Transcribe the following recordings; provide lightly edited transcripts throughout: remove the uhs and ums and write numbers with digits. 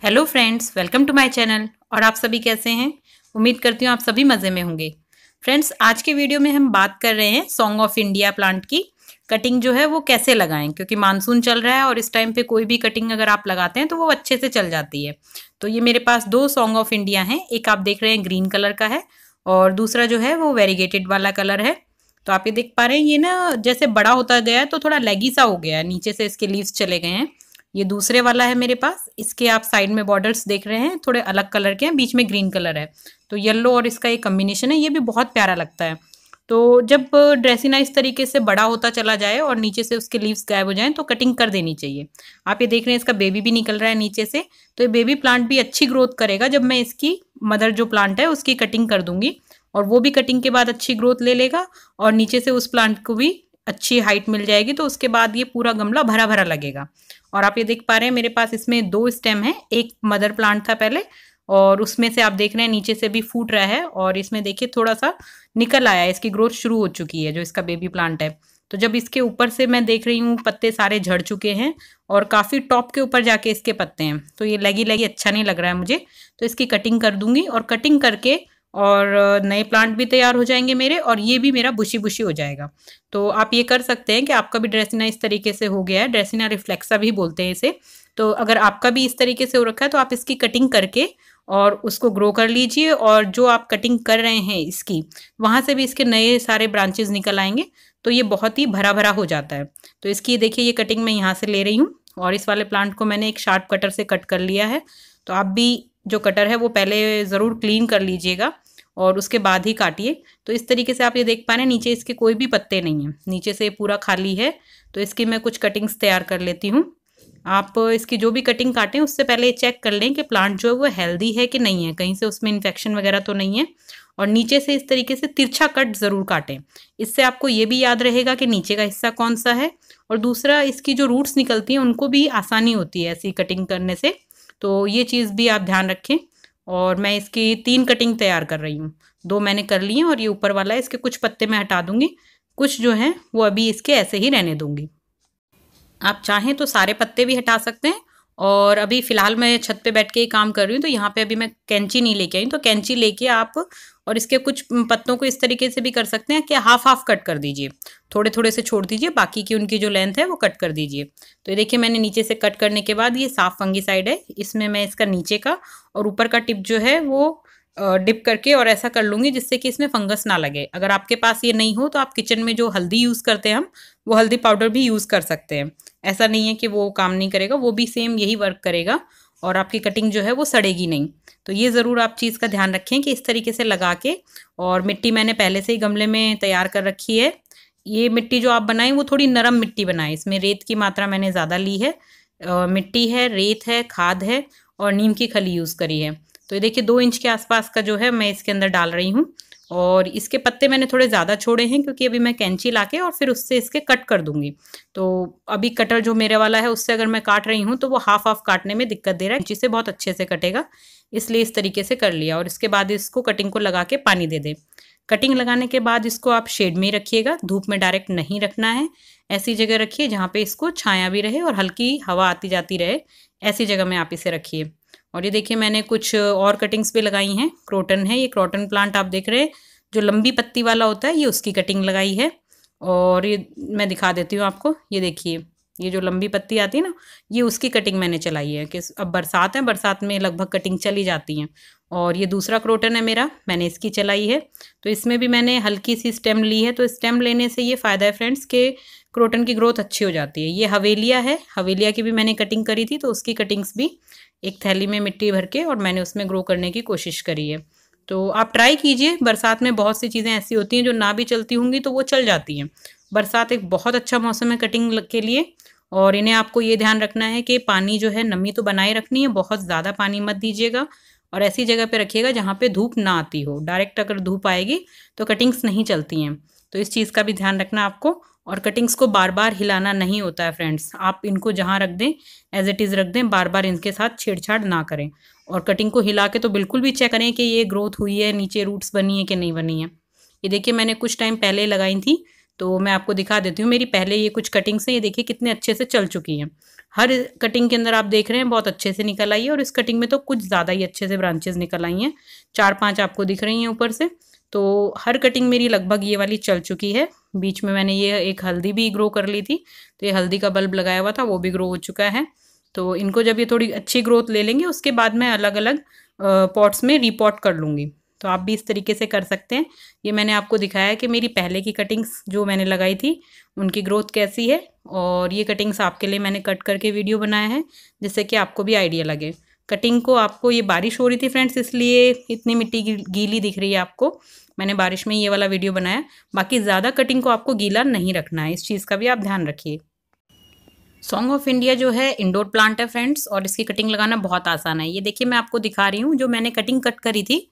Hello friends, welcome to my channel. और आप सभी कैसे हैं? उम्मीद करती हूँ आप सभी मज़े में होंगे। फ्रेंड्स, आज के वीडियो में हम बात कर रहे हैं सॉन्ग ऑफ इंडिया प्लांट की कटिंग जो है वो कैसे लगाएं, क्योंकि मानसून चल रहा है और इस टाइम पे कोई भी कटिंग अगर आप लगाते हैं तो वो अच्छे से चल जाती है। तो ये मेरे पास दो सॉन्ग ऑफ इंडिया हैं। एक आप देख रहे हैं ग्रीन कलर का है और दूसरा जो है वो वेरीगेटेड वाला कलर है। तो आप ये देख पा रहे हैं, ये ना जैसे बड़ा होता गया है तो थोड़ा लेगी सा हो गया है, नीचे से इसके लीव्स चले गए हैं। ये दूसरे वाला है मेरे पास। इसके आप साइड में बॉर्डर्स देख रहे हैं, थोड़े अलग कलर के हैं, बीच में ग्रीन कलर है। तो येलो और इसका एक कम्बिनेशन है, ये भी बहुत प्यारा लगता है। तो जब ड्रेसिना इस तरीके से बड़ा होता चला जाए और नीचे से उसके लीव्स गायब हो जाएं तो कटिंग कर देनी चाहिए। आप ये देख रहे हैं इसका बेबी भी निकल रहा है नीचे से। तो ये बेबी प्लांट भी अच्छी ग्रोथ करेगा जब मैं इसकी मदर जो प्लांट है उसकी कटिंग कर दूंगी, और वो भी कटिंग के बाद अच्छी ग्रोथ ले लेगा और नीचे से उस प्लांट को भी अच्छी हाइट मिल जाएगी। तो उसके बाद ये पूरा गमला भरा भरा लगेगा। और आप ये देख पा रहे हैं मेरे पास इसमें दो स्टेम है। एक मदर प्लांट था पहले और उसमें से आप देख रहे हैं नीचे से भी फूट रहा है और इसमें देखिए थोड़ा सा निकल आया है, इसकी ग्रोथ शुरू हो चुकी है जो इसका बेबी प्लांट है। तो जब इसके ऊपर से मैं देख रही हूँ पत्ते सारे झड़ चुके हैं और काफ़ी टॉप के ऊपर जाके इसके पत्ते हैं, तो ये लगी लगी अच्छा नहीं लग रहा है मुझे। तो इसकी कटिंग कर दूंगी और कटिंग करके और नए प्लांट भी तैयार हो जाएंगे मेरे, और ये भी मेरा बुशी बुशी हो जाएगा। तो आप ये कर सकते हैं कि आपका भी ड्रेसिना इस तरीके से हो गया है, ड्रेसिना रिफ्लेक्सा भी बोलते हैं इसे। तो अगर आपका भी इस तरीके से हो रखा है तो आप इसकी कटिंग करके और उसको ग्रो कर लीजिए, और जो आप कटिंग कर रहे हैं इसकी वहाँ से भी इसके नए सारे ब्रांचेस निकल आएंगे। तो ये बहुत ही भरा भरा हो जाता है। तो इसकी देखिए ये कटिंग मैं यहाँ से ले रही हूँ और इस वाले प्लांट को मैंने एक शार्प कटर से कट कर लिया है। तो आप भी जो कटर है वो पहले ज़रूर क्लीन कर लीजिएगा और उसके बाद ही काटिए। तो इस तरीके से आप ये देख पा रहे हैं नीचे इसके कोई भी पत्ते नहीं हैं, नीचे से पूरा खाली है। तो इसकी मैं कुछ कटिंग्स तैयार कर लेती हूँ। आप इसकी जो भी कटिंग काटें उससे पहले चेक कर लें कि प्लांट जो है वो हेल्दी है कि नहीं है, कहीं से उसमें इन्फेक्शन वगैरह तो नहीं है। और नीचे से इस तरीके से तिरछा कट ज़रूर काटें। इससे आपको ये भी याद रहेगा कि नीचे का हिस्सा कौन सा है, और दूसरा इसकी जो रूट्स निकलती हैं उनको भी आसानी होती है ऐसी कटिंग करने से। तो ये चीज़ भी आप ध्यान रखें। और मैं इसकी 3 कटिंग तैयार कर रही हूँ। 2 मैंने कर ली हैं और ये ऊपर वाला है, इसके कुछ पत्ते मैं हटा दूंगी, कुछ जो हैं वो अभी इसके ऐसे ही रहने दूंगी। आप चाहें तो सारे पत्ते भी हटा सकते हैं। और अभी फ़िलहाल मैं छत पे बैठ के ही काम कर रही हूँ, तो यहाँ पे अभी मैं कैंची नहीं लेके आई। तो कैंची लेके आप और इसके कुछ पत्तों को इस तरीके से भी कर सकते हैं कि हाफ हाफ कट कर दीजिए, थोड़े थोड़े से छोड़ दीजिए, बाकी की उनकी जो लेंथ है वो कट कर दीजिए। तो ये देखिए मैंने नीचे से कट करने के बाद ये साफ फंगीसाइड है, इसमें मैं इसका नीचे का और ऊपर का टिप जो है वो डिप करके और ऐसा कर लूँगी जिससे कि इसमें फंगस ना लगे। अगर आपके पास ये नहीं हो तो आप किचन में जो हल्दी यूज़ करते हैं हम, वो हल्दी पाउडर भी यूज़ कर सकते हैं। ऐसा नहीं है कि वो काम नहीं करेगा, वो भी सेम यही वर्क करेगा और आपकी कटिंग जो है वो सड़ेगी नहीं। तो ये ज़रूर आप चीज़ का ध्यान रखें कि इस तरीके से लगा के। और मिट्टी मैंने पहले से ही गमले में तैयार कर रखी है। ये मिट्टी जो आप बनाएं वो थोड़ी नरम मिट्टी बनाएं, इसमें रेत की मात्रा मैंने ज़्यादा ली है। मिट्टी है, रेत है, खाद है और नीम की खली यूज़ करी है। तो ये देखिए 2 इंच के आसपास का जो है मैं इसके अंदर डाल रही हूँ। और इसके पत्ते मैंने थोड़े ज़्यादा छोड़े हैं क्योंकि अभी मैं कैंची लाके और फिर उससे इसके कट कर दूंगी। तो अभी कटर जो मेरे वाला है उससे अगर मैं काट रही हूँ तो वो हाफ हाफ काटने में दिक्कत दे रहा है, कैंची से बहुत अच्छे से कटेगा, इसलिए इस तरीके से कर लिया। और इसके बाद इसको कटिंग को लगा के पानी दे दें। कटिंग लगाने के बाद इसको आप शेड में ही रखिएगा, धूप में डायरेक्ट नहीं रखना है। ऐसी जगह रखिए जहाँ पे इसको छाया भी रहे और हल्की हवा आती जाती रहे, ऐसी जगह में आप इसे रखिए। और ये देखिए मैंने कुछ और कटिंग्स भी लगाई हैं। क्रोटन है, ये क्रोटन प्लांट आप देख रहे हैं जो लंबी पत्ती वाला होता है, ये उसकी कटिंग लगाई है। और ये मैं दिखा देती हूँ आपको, ये देखिए ये जो लंबी पत्ती आती है ना, ये उसकी कटिंग मैंने चलाई है कि अब बरसात है, बरसात में लगभग कटिंग चली जाती हैं। और ये दूसरा क्रोटन है मेरा, मैंने इसकी चलाई है। तो इसमें भी मैंने हल्की सी स्टेम ली है। तो स्टेम लेने से ये फ़ायदा है फ्रेंड्स कि क्रोटन की ग्रोथ अच्छी हो जाती है। ये हवेलिया है, हवेलिया की भी मैंने कटिंग करी थी, तो उसकी कटिंग्स भी एक थैली में मिट्टी भर के और मैंने उसमें ग्रो करने की कोशिश करी है। तो आप ट्राई कीजिए। बरसात में बहुत सी चीज़ें ऐसी होती हैं जो ना भी चलती होंगी तो वो चल जाती हैं। बरसात एक बहुत अच्छा मौसम है कटिंग के लिए। और इन्हें आपको ये ध्यान रखना है कि पानी जो है नमी तो बनाए रखनी है, बहुत ज़्यादा पानी मत दीजिएगा और ऐसी जगह पे रखिएगा जहाँ पे धूप ना आती हो। डायरेक्ट अगर धूप आएगी तो कटिंग्स नहीं चलती हैं। तो इस चीज़ का भी ध्यान रखना आपको। और कटिंग्स को बार बार हिलाना नहीं होता है फ्रेंड्स, आप इनको जहाँ रख दें एज इट इज़ रख दें, बार बार इनके साथ छेड़छाड़ ना करें। और कटिंग को हिला के तो बिल्कुल भी चेक करें कि ये ग्रोथ हुई है, नीचे रूट्स बनी है कि नहीं बनी है। ये देखिए मैंने कुछ टाइम पहले लगाई थी तो मैं आपको दिखा देती हूँ। मेरी पहले ये कुछ कटिंग्स हैं, ये देखिए कितने अच्छे से चल चुकी हैं। हर कटिंग के अंदर आप देख रहे हैं बहुत अच्छे से निकल आई है, और इस कटिंग में तो कुछ ज़्यादा ही अच्छे से ब्रांचेस निकल आई हैं। 4-5 आपको दिख रही हैं ऊपर से। तो हर कटिंग मेरी लगभग ये वाली चल चुकी है। बीच में मैंने ये एक हल्दी भी ग्रो कर ली थी, तो ये हल्दी का बल्ब लगाया हुआ था, वो भी ग्रो हो चुका है। तो इनको जब ये थोड़ी अच्छी ग्रोथ ले लेंगे, उसके बाद मैं अलग अलग पॉट्स में रीपॉट कर लूँगी। तो आप भी इस तरीके से कर सकते हैं। ये मैंने आपको दिखाया कि मेरी पहले की कटिंग्स जो मैंने लगाई थी उनकी ग्रोथ कैसी है, और ये कटिंग्स आपके लिए मैंने कट करके वीडियो बनाया है, जिससे कि आपको भी आइडिया लगे। कटिंग को आपको, ये बारिश हो रही थी फ्रेंड्स, इसलिए इतनी मिट्टी गीली दिख रही है आपको। मैंने बारिश में ये वाला वीडियो बनाया। बाकी ज़्यादा कटिंग को आपको गीला नहीं रखना है, इस चीज़ का भी आप ध्यान रखिए। सॉन्ग ऑफ इंडिया जो है इंडोर प्लांट है फ्रेंड्स, और इसकी कटिंग लगाना बहुत आसान है। ये देखिए मैं आपको दिखा रही हूँ, जो मैंने कटिंग कट करी थी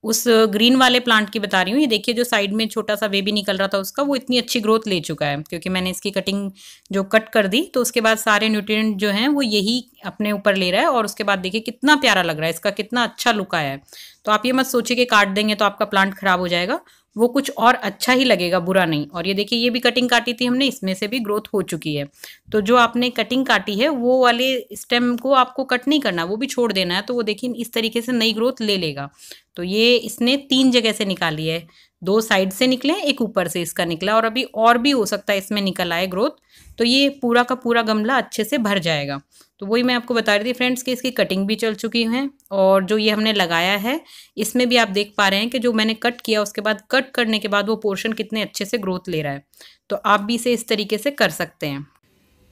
उस ग्रीन वाले प्लांट की बता रही हूँ। ये देखिए जो साइड में छोटा सा बेबी निकल रहा था उसका, वो इतनी अच्छी ग्रोथ ले चुका है, क्योंकि मैंने इसकी कटिंग जो कट कर दी तो उसके बाद सारे न्यूट्रिएंट जो हैं वो यही अपने ऊपर ले रहा है। और उसके बाद देखिए कितना प्यारा लग रहा है, इसका कितना अच्छा लुक आया है। तो आप ये मत सोचिए कि काट देंगे तो आपका प्लांट खराब हो जाएगा, वो कुछ और अच्छा ही लगेगा, बुरा नहीं। और ये देखिए ये भी कटिंग काटी थी हमने, इसमें से भी ग्रोथ हो चुकी है। तो जो आपने कटिंग काटी है वो वाले स्टेम को आपको कट नहीं करना, वो भी छोड़ देना है। तो वो देखिए इस तरीके से नई ग्रोथ ले लेगा। तो ये इसने 3 जगह से निकाली है, 2 साइड से निकले, एक ऊपर से इसका निकला, और अभी और भी हो सकता है इसमें निकल आए ग्रोथ। तो ये पूरा का पूरा गमला अच्छे से भर जाएगा। तो वही मैं आपको बता रही थी फ्रेंड्स कि इसकी कटिंग भी चल चुकी है, और जो ये हमने लगाया है इसमें भी आप देख पा रहे हैं कि जो मैंने कट किया उसके बाद, कट करने के बाद वो पोर्शन कितने अच्छे से ग्रोथ ले रहा है। तो आप भी इसे इस तरीके से कर सकते हैं।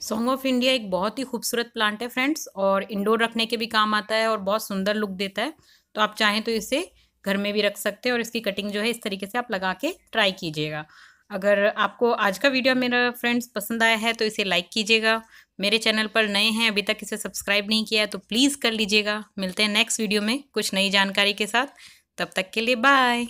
सॉन्ग ऑफ इंडिया एक बहुत ही खूबसूरत प्लांट है फ्रेंड्स, और इंडोर रखने के भी काम आता है और बहुत सुंदर लुक देता है। तो आप चाहें तो इसे घर में भी रख सकते हैं, और इसकी कटिंग जो है इस तरीके से आप लगा के ट्राई कीजिएगा। अगर आपको आज का वीडियो मेरा फ्रेंड्स पसंद आया है तो इसे लाइक कीजिएगा। मेरे चैनल पर नए हैं, अभी तक इसे सब्सक्राइब नहीं किया है तो प्लीज़ कर लीजिएगा। मिलते हैं नेक्स्ट वीडियो में कुछ नई जानकारी के साथ। तब तक के लिए बाय।